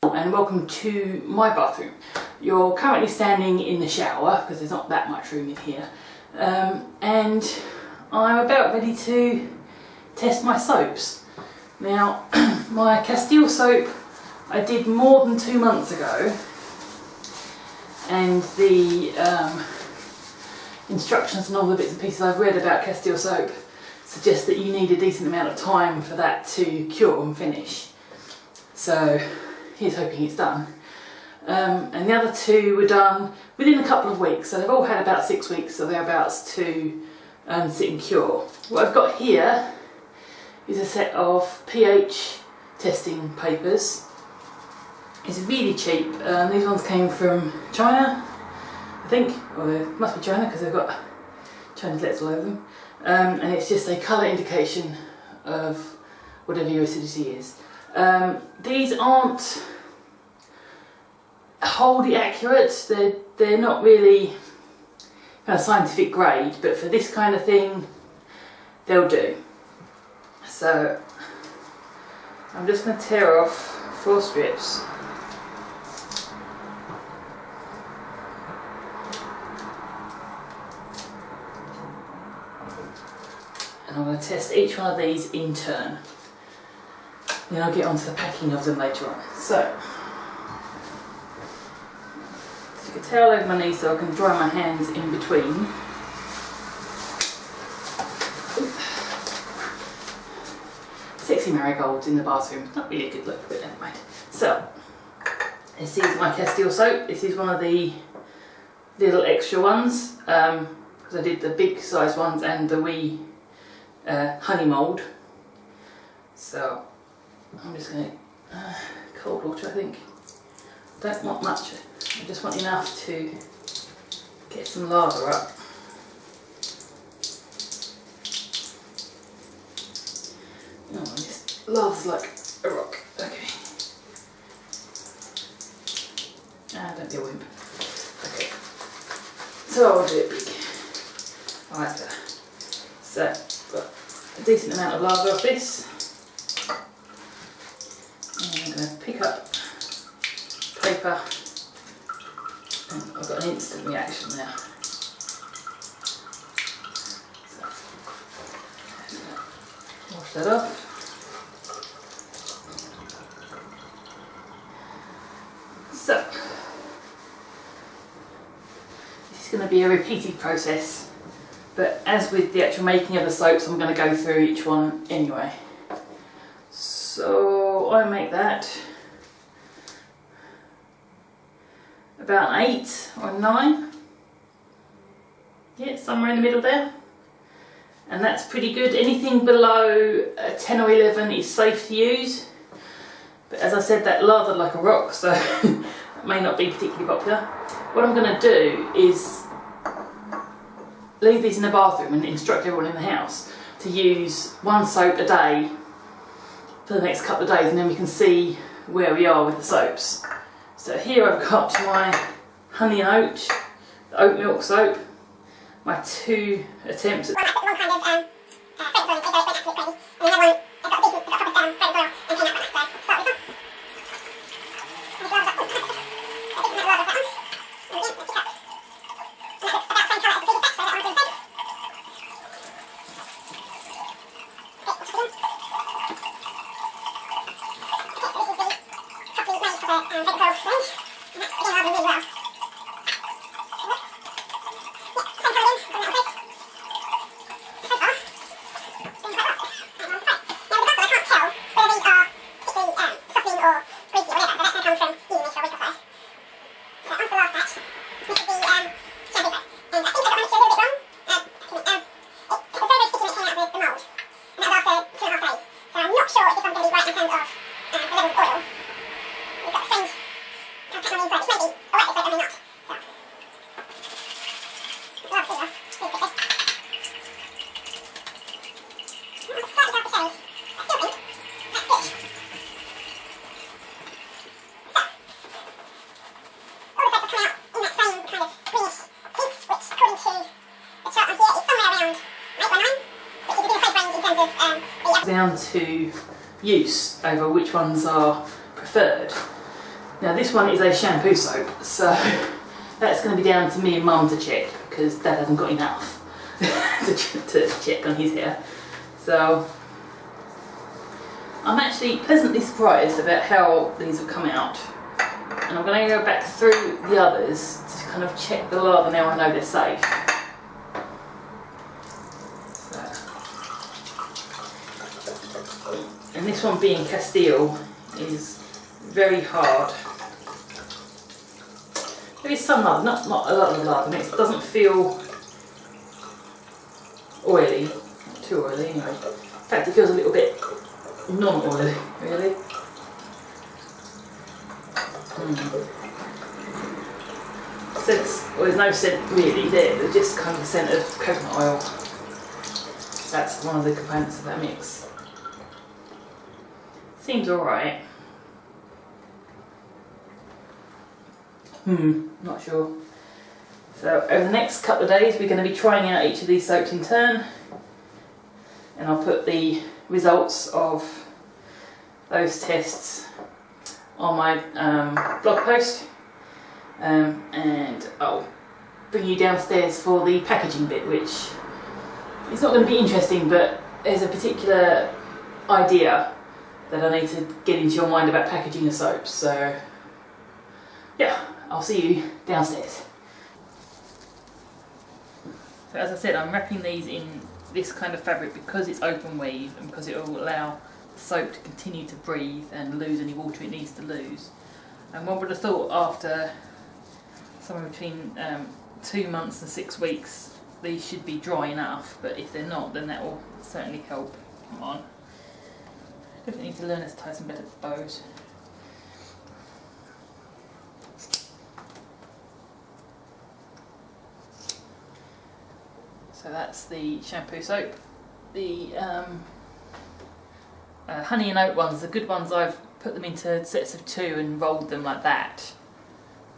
And welcome to my bathroom. You're currently standing in the shower because there's not that much room in here, and I'm about ready to test my soaps. Now my Castile soap I did more than 2 months ago, and the instructions and all the bits and pieces I've read about Castile soap suggest that you need a decent amount of time for that to cure and finish. So here's hoping it's done. And the other two were done within a couple of weeks, so they've all had about 6 weeks or thereabouts to sit and cure. What I've got here is a set of pH testing papers. It's really cheap. These ones came from China, I think, or they must be China because they've got Chinese letters all over them. And it's just a colour indication of whatever your acidity is. These aren't wholly accurate, they're not really kind of scientific grade, but for this kind of thing they'll do. So I'm just going to tear off 4 strips. And I'm going to test each one of these in turn. Then I'll get onto the packing of them later on. So, stick a towel over my knees so I can dry my hands in between. Sexy marigolds in the bathroom. Not really a good look, but never mind. So, this is my Castile soap. This is one of the little extra ones, because I did the big size ones and the wee honey mould. So I'm just going to cold water, I think. Don't want much, I just want enough to get some lather up. Oh, this lathers like a rock. Okay. Don't be a wimp. Okay. So I'll do it big. I like that. So got a decent amount of lather of this. And I'm going to pick up paper, and I've got an instant reaction now. So, wash that off. So, this is going to be a repeated process, but as with the actual making of the soaps, I'm going to go through each one anyway. So I make that about 8 or 9. Yeah, somewhere in the middle there. And that's pretty good. Anything below 10 or 11 is safe to use. But as I said, that lathered like a rock, so that may not be particularly popular. What I'm going to do is leave these in the bathroom and instruct everyone in the house to use 1 soap a day for the next couple of days, and then we can see where we are with the soaps. So here I've got my honey and oat, the oat milk soap, my 2 attempts at down to use over which ones are preferred. Now this one is a shampoo soap, so that's going to be down to me and Mum to check, because Dad hasn't got enough to check on his hair. So I'm actually pleasantly surprised about how these have come out, and I'm going to go back through the others to kind of check the lather now I know they're safe. And this one, being Castile, is very hard. There is some lather, not a lot of lather, and it doesn't feel oily, not too oily anyway. In fact, it feels a little bit non-oily, really. Well, there's no scent really there, there's just kind of the scent of coconut oil. That's one of the components of that mix. Seems alright. Not sure. So over the next couple of days we're going to be trying out each of these soaps in turn, and I'll put the results of those tests on my blog post, and I'll bring you downstairs for the packaging bit, which is not going to be interesting, but there's a particular idea that I need to get into your mind about packaging the soaps. So yeah, I'll see you downstairs. So as I said, I'm wrapping these in this kind of fabric because it's open weave and because it will allow the soap to continue to breathe and lose any water it needs to lose. And one would have thought after somewhere between 2 months and 6 weeks these should be dry enough, but if they're not, then that will certainly help. Come on. Definitely need to learn how to tie some better bows. So that's the shampoo soap. The honey and oat ones, the good ones, I've put them into sets of 2 and rolled them like that.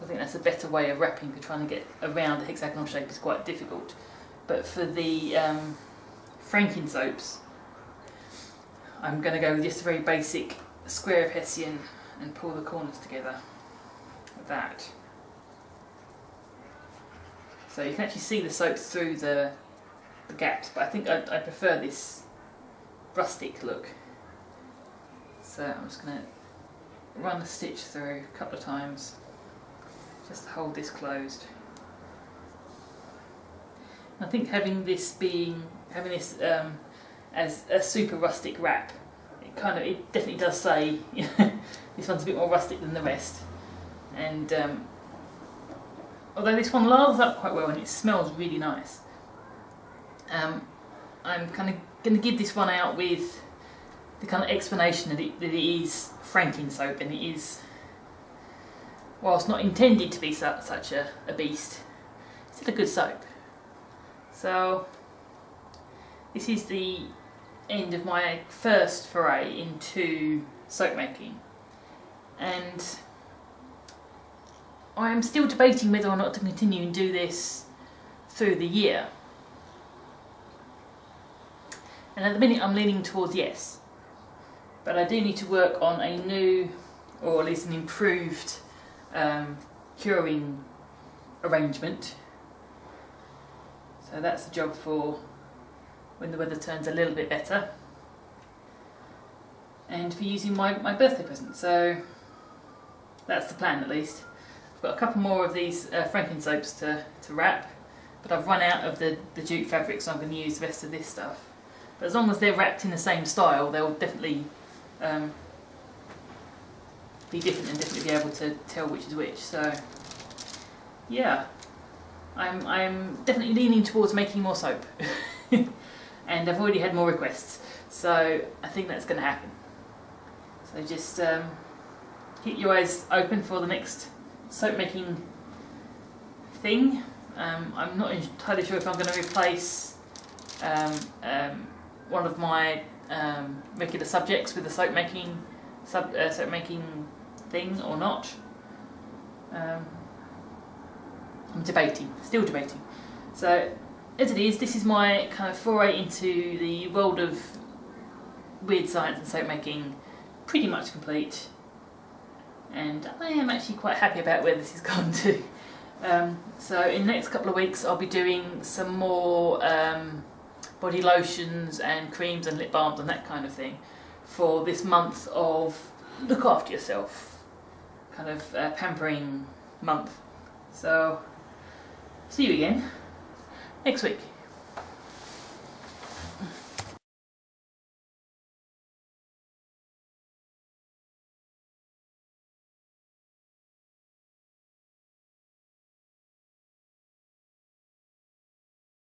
I think that's a better way of wrapping, because trying to get around the hexagonal shape is quite difficult. But for the franking soaps, I'm going to go with just a very basic square of Hessian and pull the corners together like that. So you can actually see the soaps through the gaps, but I think I prefer this rustic look. So I'm just going to run the stitch through a couple of times just to hold this closed. I think having this as a super rustic wrap, it definitely does say this one's a bit more rustic than the rest. And although this one lathers up quite well and it smells really nice, I'm kind of going to give this one out with the kind of explanation that it is franking soap, and it is, whilst not intended to be such a beast, it's still a good soap. So this is the end of my first foray into soap making, and I am still debating whether or not to continue and do this through the year. And at the minute I'm leaning towards yes, but I do need to work on a new, or at least an improved curing arrangement. So that's the job for when the weather turns a little bit better, and for using my birthday present. So that's the plan, at least. I've got a couple more of these franking soaps to wrap, but I've run out of the jute fabric, so I'm going to use the rest of this stuff. But as long as they're wrapped in the same style, they'll definitely be different and definitely be able to tell which is which. So yeah, I'm definitely leaning towards making more soap. And I've already had more requests, so I think that's going to happen. So just keep your eyes open for the next soap making thing. I'm not entirely sure if I'm going to replace one of my regular subjects with the soap making thing or not. I'm debating, still debating. So as it is, this is my kind of foray into the world of weird science and soap making, pretty much complete. and I am actually quite happy about where this has gone to. So in the next couple of weeks I'll be doing some more body lotions and creams and lip balms and that kind of thing for this month of look after yourself, kind of pampering month. So see you again next week.